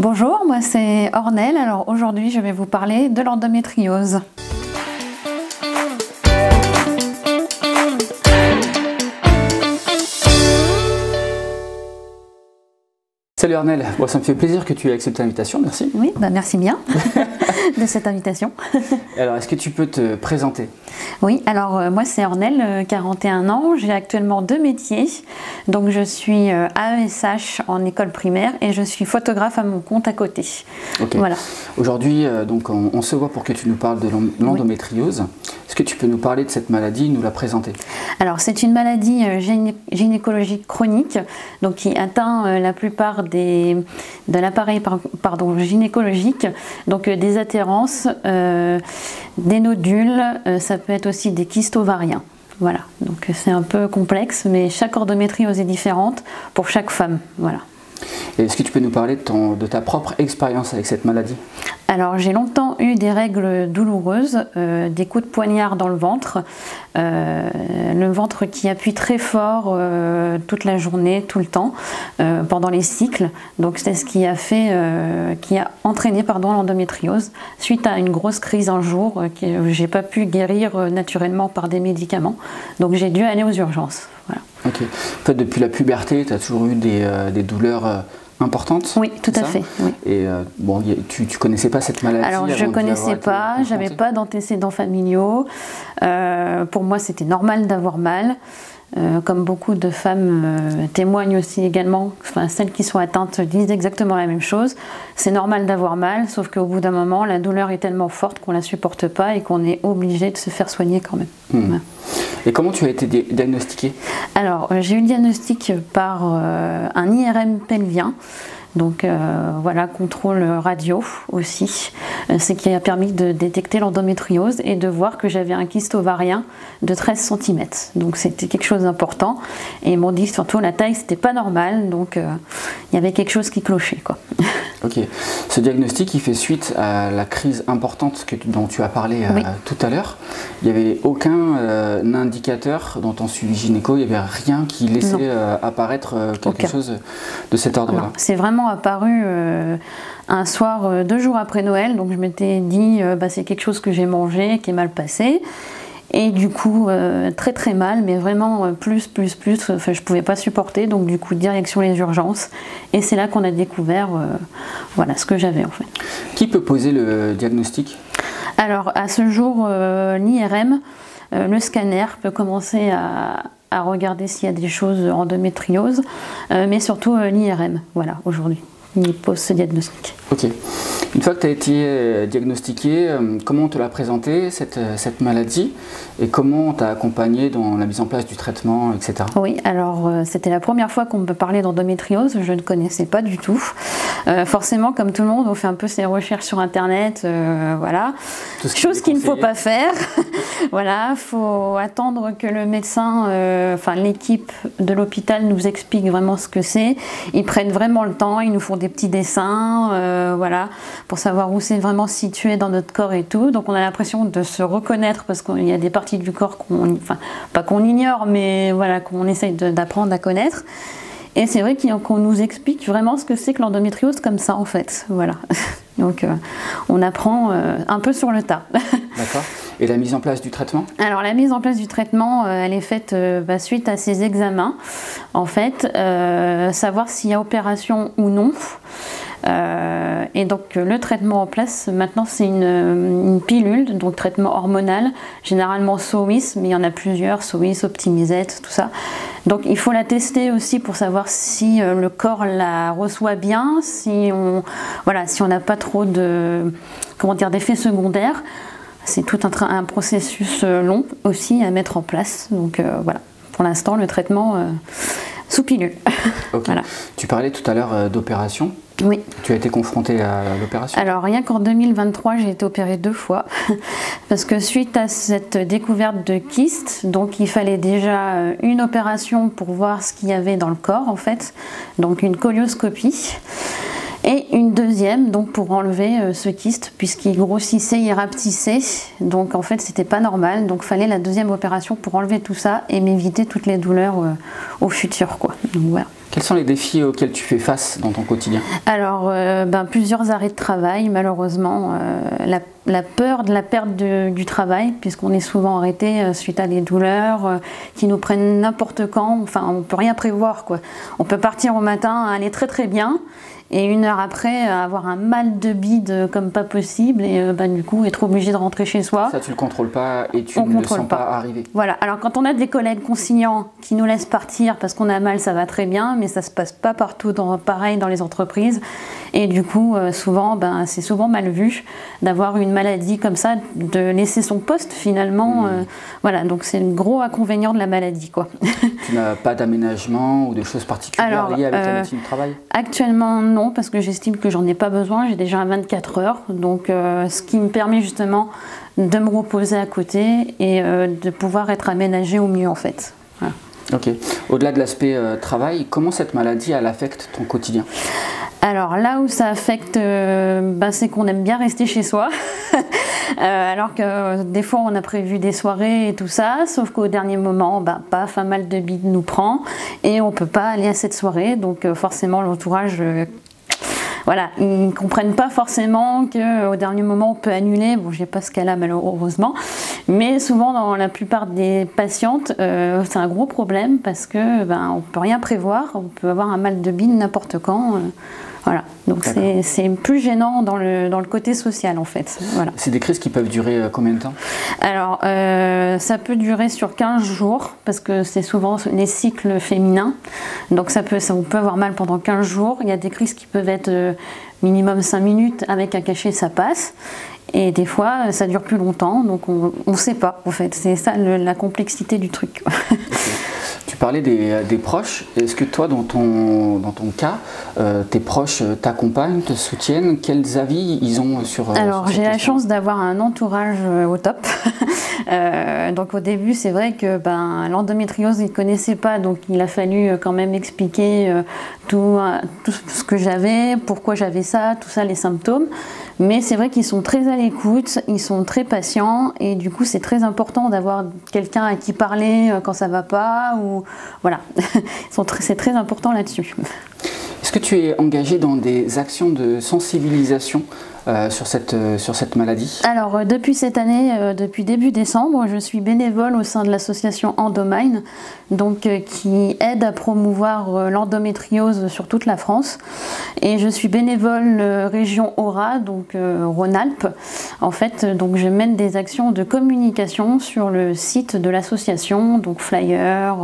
Bonjour, moi c'est Ornelle. Alors aujourd'hui je vais vous parler de l'endométriose. Salut Ornelle, bon, ça me fait plaisir que tu aies accepté l'invitation, merci. Oui, merci bien de cette invitation. Alors, est-ce que tu peux te présenter? Oui, alors moi c'est Ornelle, 41 ans, j'ai actuellement 2 métiers. Donc je suis AESH en école primaire et je suis photographe à mon compte à côté. Okay. Voilà. Aujourd'hui, donc on se voit pour que tu nous parles de l'endométriose. Oui. Est-ce que tu peux nous parler de cette maladie, nous la présenter? Alors c'est une maladie gynécologique chronique, donc qui atteint la plupart de l'appareil gynécologique, donc des athérences, des nodules, ça peut être aussi des kystes ovariens. Voilà, donc c'est un peu complexe, mais chaque endométriose est différente pour chaque femme. Voilà. Est-ce que tu peux nous parler de ta propre expérience avec cette maladie? Alors j'ai longtemps eu des règles douloureuses, des coups de poignard dans le ventre qui appuie très fort toute la journée, tout le temps, pendant les cycles. Donc c'est ce qui a entraîné l'endométriose suite à une grosse crise un jour que j'ai pas pu guérir naturellement par des médicaments. Donc j'ai dû aller aux urgences. Voilà. Ok. En fait, depuis la puberté, tu as toujours eu des douleurs importantes? Oui, tout à fait. Oui. Et bon, tu connaissais pas cette maladie? Alors je connaissais pas, j'avais pas d'antécédents familiaux. Pour moi, c'était normal d'avoir mal. Comme beaucoup de femmes témoignent aussi également, enfin, celles qui sont atteintes disent exactement la même chose. C'est normal d'avoir mal, sauf qu'au bout d'un moment, la douleur est tellement forte qu'on ne la supporte pas et qu'on est obligé de se faire soigner quand même. Voilà. Et comment tu as été diagnostiquée? Alors, j'ai eu le diagnostic par un IRM pelvien. Donc voilà, contrôle radio aussi, ce qui a permis de détecter l'endométriose et de voir que j'avais un kyste ovarien de 13 cm. Donc c'était quelque chose d'important et ils m'ont dit surtout la taille c'était pas normal, donc il y avait quelque chose qui clochait, quoi. Ok, ce diagnostic il fait suite à la crise importante dont tu as parlé tout à l'heure. Il n'y avait aucun indicateur dans ton suivi gynéco, il n'y avait rien qui laissait apparaître quelque chose de cet ordre-là. C'est vraiment apparu un soir 2 jours après Noël, donc je m'étais dit c'est quelque chose que j'ai mangé, qui est mal passé. Et du coup, très mal, mais vraiment plus, enfin, je pouvais pas supporter, donc du coup, direction les urgences. Et c'est là qu'on a découvert voilà, ce que j'avais en fait. Qui peut poser le diagnostic? Alors, à ce jour, l'IRM, le scanner peut commencer à regarder s'il y a des choses endométriose, mais surtout l'IRM, voilà, aujourd'hui. Il pose ce diagnostic. Ok. Une fois que tu as été diagnostiquée, comment on te l'a présenté cette maladie et comment on t'a accompagné dans la mise en place du traitement, etc. Oui, alors c'était la première fois qu'on me parlait d'endométriose, je ne connaissais pas du tout. Forcément, comme tout le monde, on fait un peu ses recherches sur internet, voilà. Chose qu'il ne faut pas faire. Voilà, il faut attendre que le médecin, enfin l'équipe de l'hôpital nous explique vraiment ce que c'est. Ils prennent vraiment le temps, ils nous font des petits dessins, voilà, pour savoir où c'est vraiment situé dans notre corps et tout. Donc on a l'impression de se reconnaître parce qu'il y a des parties du corps enfin pas qu'on ignore, mais voilà, qu'on essaye d'apprendre à connaître. Et c'est vrai qu'on nous explique vraiment ce que c'est que l'endométriose comme ça en fait, voilà. Donc on apprend un peu sur le tas. D'accord. Et la mise en place du traitement? Alors la mise en place du traitement, elle est faite suite à ces examens. En fait, savoir s'il y a opération ou non. Et donc le traitement en place maintenant c'est une pilule, donc traitement hormonal, généralement SOWIS, mais il y en a plusieurs, SOWIS, Optimizette, tout ça. Donc il faut la tester aussi pour savoir si le corps la reçoit bien, si on n'a pas trop d'effets secondaires. C'est tout un processus long aussi à mettre en place. Donc voilà, pour l'instant le traitement sous pilule. Okay. Voilà. Tu parlais tout à l'heure d'opération. Oui. Tu as été confrontée à l'opération? Alors rien qu'en 2023, j'ai été opérée 2 fois parce que suite à cette découverte de kyste, donc il fallait déjà une opération pour voir ce qu'il y avait dans le corps en fait, donc une colioscopie. Et une deuxième donc pour enlever ce kyste puisqu'il grossissait, il rapetissait, donc en fait c'était pas normal, donc fallait la deuxième opération pour enlever tout ça et m'éviter toutes les douleurs au futur, quoi. Donc voilà. Quels sont les défis auxquels tu fais face dans ton quotidien? Alors, plusieurs arrêts de travail, malheureusement. La peur de la perte du travail, puisqu'on est souvent arrêté suite à des douleurs qui nous prennent n'importe quand. Enfin, on ne peut rien prévoir, quoi. On peut partir au matin, aller très très bien, et une heure après avoir un mal de bide comme pas possible, et du coup être obligé de rentrer chez soi. Ça, tu le contrôles pas et tu ne le sens pas arriver. Voilà. Alors quand on a des collègues conciliants qui nous laissent partir parce qu'on a mal, ça va très bien, mais ça se passe pas partout pareil dans les entreprises. Et du coup, souvent, c'est souvent mal vu d'avoir une maladie comme ça, de laisser son poste finalement. Voilà, donc c'est le gros inconvénient de la maladie, quoi. Tu n'as pas d'aménagement ou de choses particulières liées avec la médecine du travail? Actuellement, non, parce que j'estime que j'en ai pas besoin. J'ai déjà 24 heures, donc ce qui me permet justement de me reposer à côté et de pouvoir être aménagée au mieux, en fait. Voilà. Ok. Au-delà de l'aspect travail, comment cette maladie elle affecte ton quotidien? Alors là où ça affecte, c'est qu'on aime bien rester chez soi, alors que des fois on a prévu des soirées et tout ça, sauf qu'au dernier moment, paf, un mal de bide nous prend et on ne peut pas aller à cette soirée, donc forcément l'entourage... Voilà, ils ne comprennent pas forcément qu'au dernier moment on peut annuler. Bon, j'ai pas ce cas-là malheureusement, mais souvent dans la plupart des patientes, c'est un gros problème parce que on peut rien prévoir. On peut avoir un mal de bide n'importe quand. Voilà, donc c'est plus gênant dans le côté social en fait. Voilà. C'est des crises qui peuvent durer combien de temps? Alors, ça peut durer sur 15 jours, parce que c'est souvent les cycles féminins. Donc on peut avoir mal pendant 15 jours. Il y a des crises qui peuvent être minimum 5 minutes, avec un cachet ça passe. Et des fois, ça dure plus longtemps, donc on ne sait pas en fait. C'est ça la complexité du truc. Okay. Tu parlais des proches. Est-ce que toi, dans ton cas, tes proches t'accompagnent, te soutiennent? Quels avis ils ont sur Alors, j'ai la chance d'avoir un entourage au top. Donc au début, c'est vrai que l'endométriose, ils ne connaissaient pas, donc il a fallu quand même expliquer tout ce que j'avais, pourquoi j'avais ça, tout ça, les symptômes. Mais c'est vrai qu'ils sont très à l'écoute, ils sont très patients et du coup c'est très important d'avoir quelqu'un à qui parler quand ça va pas ou voilà, c'est très important là-dessus. Est-ce que tu es engagée dans des actions de sensibilisation sur cette maladie? Alors depuis cette année, depuis début décembre, je suis bénévole au sein de l'association Endomine, donc qui aide à promouvoir l'endométriose sur toute la France. Et je suis bénévole région Aura, donc Rhône-Alpes. En fait, donc je mène des actions de communication sur le site de l'association, donc flyers,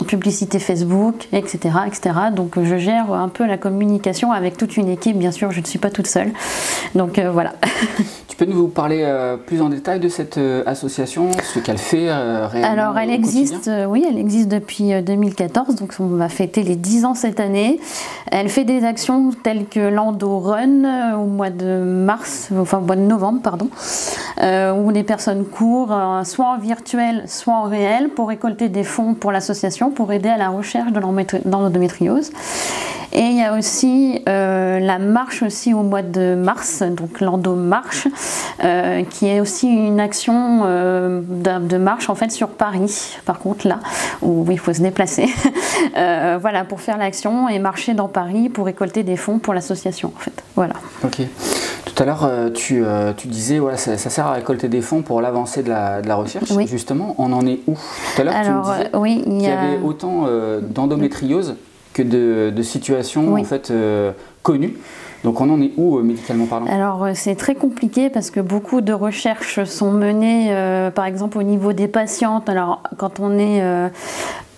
publicité Facebook, etc., etc. Donc je gère un peu la communication avec toute une équipe, bien sûr, je ne suis pas toute seule. Donc voilà. Tu peux nous parler plus en détail de cette association, ce qu'elle fait réellement? Alors elle existe, oui, elle existe depuis 2014, donc on va fêter les 10 ans cette année. Elle fait des actions telles que l'Endo Run au mois de mars, enfin au mois de novembre, pardon, où les personnes courent soit en virtuel, soit en réel pour récolter des fonds pour l'association, pour aider à la recherche de l'endométriose. Et il y a aussi la marche aussi au mois de mars, donc l'Endomarche, qui est aussi une action de marche en fait sur Paris, par contre là, où il faut se déplacer, voilà, pour faire l'action et marcher dans Paris pour récolter des fonds pour l'association en fait, voilà. Ok. Tout à l'heure, tu disais ouais, ça sert à récolter des fonds pour l'avancée de la recherche. Oui. Justement, on en est où? Tout à l'heure, tu me disais oui, qu'il y avait autant d'endométriose que de situations en fait, connues. Donc on en est où médicalement parlant? Alors c'est très compliqué parce que beaucoup de recherches sont menées par exemple au niveau des patientes. Alors quand on est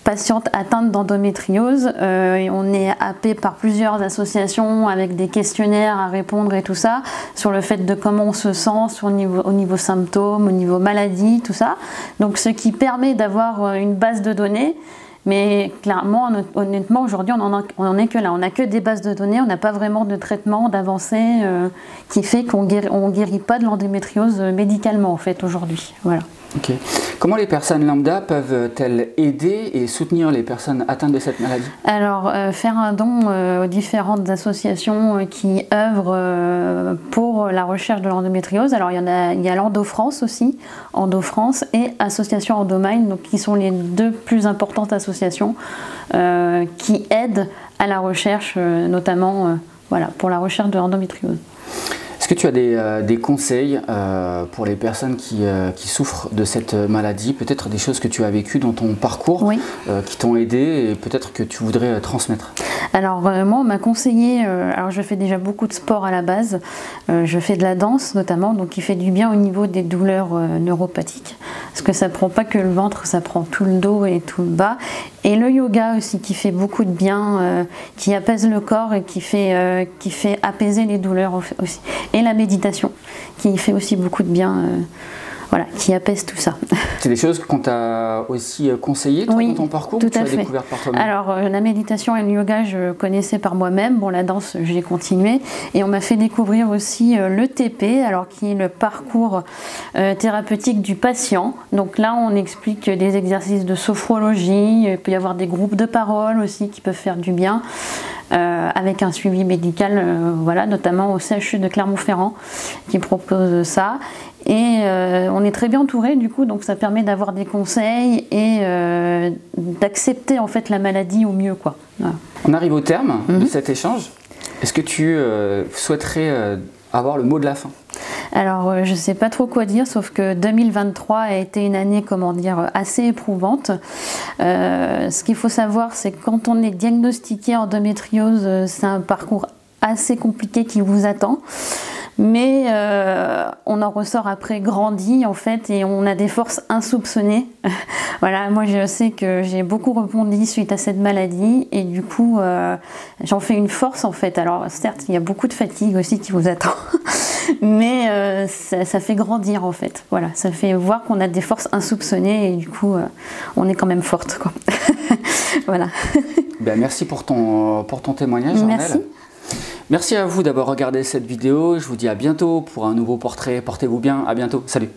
patiente atteinte d'endométriose, on est happé par plusieurs associations avec des questionnaires à répondre et tout ça, sur le fait de comment on se sent au niveau symptômes, au niveau maladie, tout ça. Donc ce qui permet d'avoir une base de données. Mais clairement, honnêtement, aujourd'hui, on n'en est que là. On n'a que des bases de données, on n'a pas vraiment de traitement, d'avancée qui fait qu'on guérit pas de l'endométriose médicalement, en fait, aujourd'hui. Voilà. Ok. Comment les personnes lambda peuvent-elles aider et soutenir les personnes atteintes de cette maladie? Alors, faire un don aux différentes associations qui œuvrent pour la recherche de l'endométriose. Alors, il y a l'Endo-France aussi, Endo-France et Association Endomind, donc qui sont les deux plus importantes associations qui aident à la recherche, notamment voilà, pour la recherche de l'endométriose. Est-ce que tu as des conseils pour les personnes qui souffrent de cette maladie, peut-être des choses que tu as vécues dans ton parcours, oui, qui t'ont aidé et peut-être que tu voudrais transmettre? Alors moi on m'a conseillé, alors je fais déjà beaucoup de sport à la base, je fais de la danse notamment, donc qui fait du bien au niveau des douleurs neuropathiques, parce que ça prend pas que le ventre, ça prend tout le dos et tout le bas, et le yoga aussi qui fait beaucoup de bien, qui apaise le corps et qui fait apaiser les douleurs aussi, et la méditation qui fait aussi beaucoup de bien. Voilà, qui apaise tout ça. C'est des choses qu'on t'a aussi conseillées dans ton parcours, tout ou tu à fait. Découvert par toi-même? Alors la méditation et le yoga je connaissais par moi-même, bon la danse j'ai continué et on m'a fait découvrir aussi l'ETP, alors qui est le parcours thérapeutique du patient. Donc là on explique des exercices de sophrologie, il peut y avoir des groupes de parole aussi qui peuvent faire du bien. Avec un suivi médical, voilà, notamment au CHU de Clermont-Ferrand qui propose ça. Et on est très bien entouré du coup, donc ça permet d'avoir des conseils et d'accepter en fait la maladie au mieux, quoi. Voilà. On arrive au terme de cet échange. Est-ce que tu souhaiterais avoir le mot de la fin? Alors je ne sais pas trop quoi dire, sauf que 2023 a été une année, comment dire, assez éprouvante. Ce qu'il faut savoir, c'est que quand on est diagnostiqué endométriose, c'est un parcours assez compliqué qui vous attend. Mais on en ressort après grandi en fait et on a des forces insoupçonnées. Voilà, moi je sais que j'ai beaucoup rebondi suite à cette maladie et du coup j'en fais une force en fait. Alors certes il y a beaucoup de fatigue aussi qui vous attend, mais ça fait grandir en fait. Voilà, ça fait voir qu'on a des forces insoupçonnées et du coup on est quand même forte, quoi. Voilà. Ben, merci pour ton témoignage, Armelle. Merci. Merci à vous d'avoir regardé cette vidéo. Je vous dis à bientôt pour un nouveau portrait. Portez-vous bien. À bientôt. Salut.